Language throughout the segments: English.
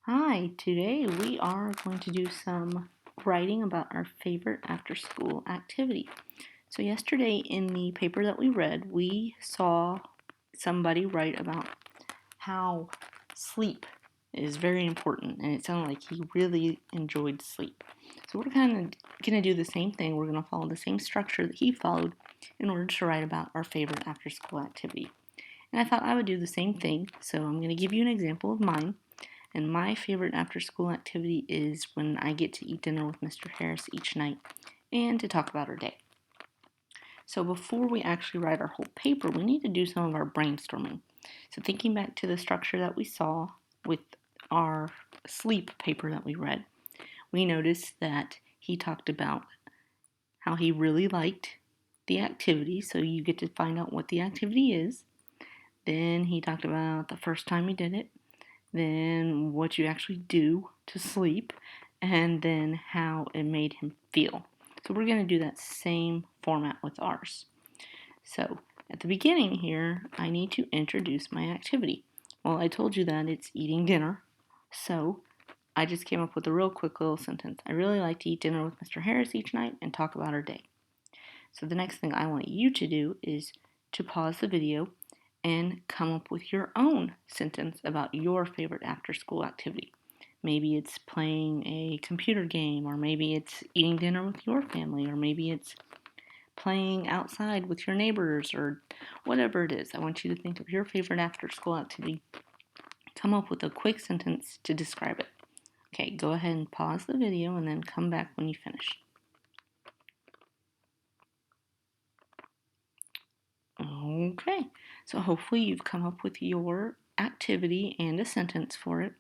Hi, today we are going to do some writing about our favorite after school activity. So, yesterday in the paper that we read, we saw somebody write about how sleep is very important, and it sounded like he really enjoyed sleep. So, we're kind of going to do the same thing. We're going to follow the same structure that he followed in order to write about our favorite after school activity. And I thought I would do the same thing, so I'm going to give you an example of mine. And my favorite after school activity is when I get to eat dinner with Mr. Harris each night and to talk about our day. So before we actually write our whole paper, we need to do some of our brainstorming. So thinking back to the structure that we saw with our sleep paper that we read, we noticed that he talked about how he really liked the activity, so you get to find out what the activity is. Then he talked about the first time he did it, then what you actually do to sleep, and then how it made him feel. So we're going to do that same format with ours. So at the beginning here, I need to introduce my activity. Well, I told you that it's eating dinner, so I just came up with a real quick little sentence. I really like to eat dinner with Mr. Harris each night and talk about our day. So the next thing I want you to do is to pause the video and come up with your own sentence about your favorite after school activity. Maybe it's playing a computer game, or maybe it's eating dinner with your family, or maybe it's playing outside with your neighbors, or whatever it is. I want you to think of your favorite after school activity. Come up with a quick sentence to describe it. Okay, go ahead and pause the video and then come back when you finish. Okay, so hopefully you've come up with your activity and a sentence for it.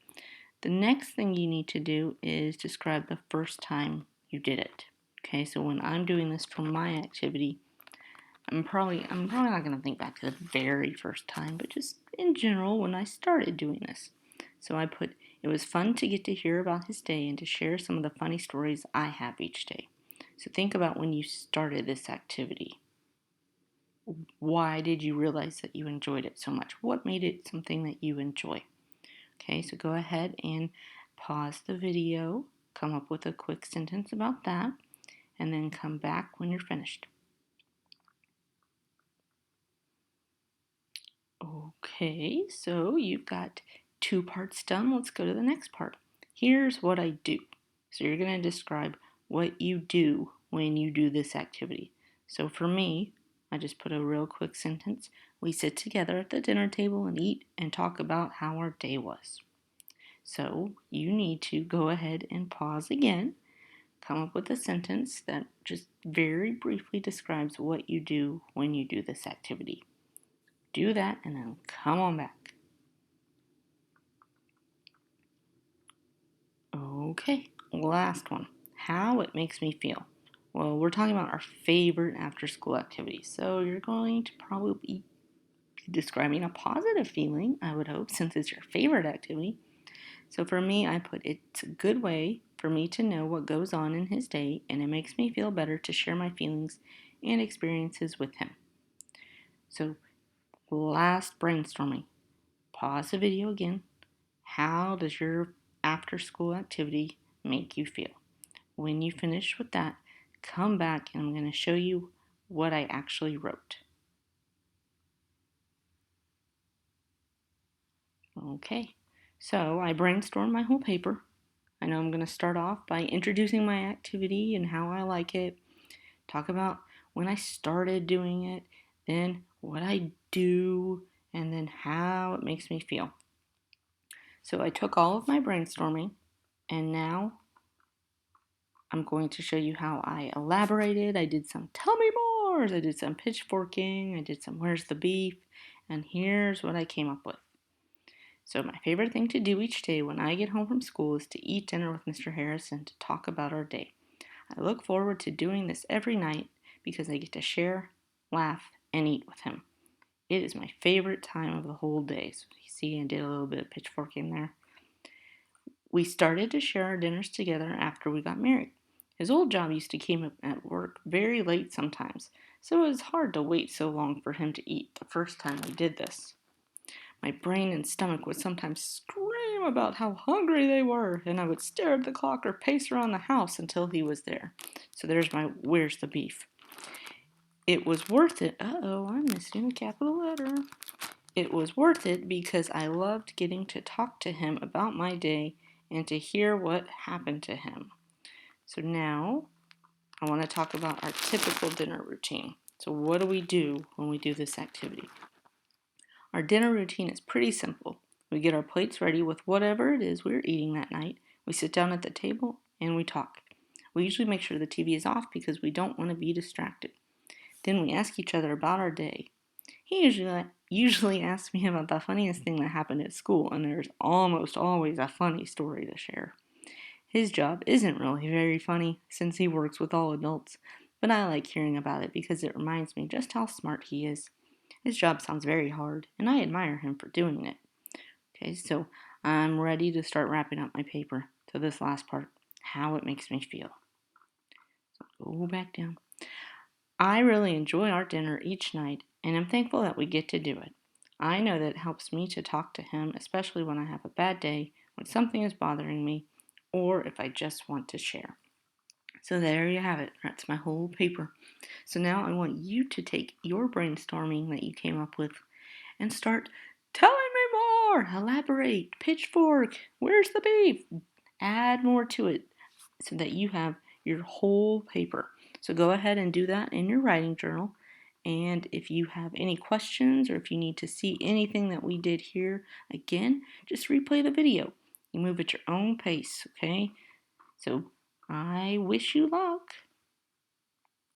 The next thing you need to do is describe the first time you did it. Okay, so when I'm doing this for my activity, I'm probably not going to think back to the very first time, but just in general when I started doing this. So I put, it was fun to get to hear about his day and to share some of the funny stories I have each day. So think about when you started this activity. Why did you realize that you enjoyed it so much? What made it something that you enjoy? Okay, so go ahead and pause the video, come up with a quick sentence about that, and then come back when you're finished. Okay, so you've got 2 parts done. Let's go to the next part. Here's what I do. So you're going to describe what you do when you do this activity. So for me, I just put a real quick sentence. We sit together at the dinner table and eat and talk about how our day was. So you need to go ahead and pause again, come up with a sentence that just very briefly describes what you do when you do this activity. Do that and then come on back. Okay, last one. How it makes me feel. Well, we're talking about our favorite after school activity, so you're going to probably be describing a positive feeling, I would hope, since it's your favorite activity. So for me, I put it's a good way for me to know what goes on in his day, and it makes me feel better to share my feelings and experiences with him. So, last brainstorming. Pause the video again. How does your after school activity make you feel? When you finish with that, come back and I'm going to show you what I actually wrote. Okay, so I brainstormed my whole paper. I know I'm going to start off by introducing my activity and how I like it, talk about when I started doing it, then what I do, and then how it makes me feel. So I took all of my brainstorming and now I'm going to show you how I elaborated. I did some tell me more, I did some pitchforking, I did some where's the beef, and here's what I came up with. So my favorite thing to do each day when I get home from school is to eat dinner with Mr. Harrison to talk about our day. I look forward to doing this every night because I get to share, laugh, and eat with him. It is my favorite time of the whole day. So you see, I did a little bit of pitchforking there. We started to share our dinners together after we got married. His old job used to keep him at work very late sometimes, so it was hard to wait so long for him to eat the first time we did this. My brain and stomach would sometimes scream them about how hungry they were, and I would stare at the clock or pace around the house until he was there. So there's my where's the beef. It was worth it. Uh-oh, I'm missing a capital letter. It was worth it because I loved getting to talk to him about my day and to hear what happened to him. So now I want to talk about our typical dinner routine. So what do we do when we do this activity? Our dinner routine is pretty simple. We get our plates ready with whatever it is we're eating that night. We sit down at the table and we talk. We usually make sure the TV is off because we don't want to be distracted. Then we ask each other about our day. He usually asks me about the funniest thing that happened at school, and there's almost always a funny story to share. His job isn't really very funny since he works with all adults, but I like hearing about it because it reminds me just how smart he is. His job sounds very hard, and I admire him for doing it. Okay, so I'm ready to start wrapping up my paper. So this last part, how it makes me feel. So go back down. I really enjoy our dinner each night, and I'm thankful that we get to do it. I know that it helps me to talk to him, especially when I have a bad day, when something is bothering me, or if I just want to share. So there you have it. That's my whole paper. So now I want you to take your brainstorming that you came up with and start telling me more. Elaborate. Pitchfork. Where's the beef? Add more to it so that you have your whole paper. So go ahead and do that in your writing journal. And if you have any questions or if you need to see anything that we did here again, just replay the video. You move at your own pace, okay? So I wish you luck.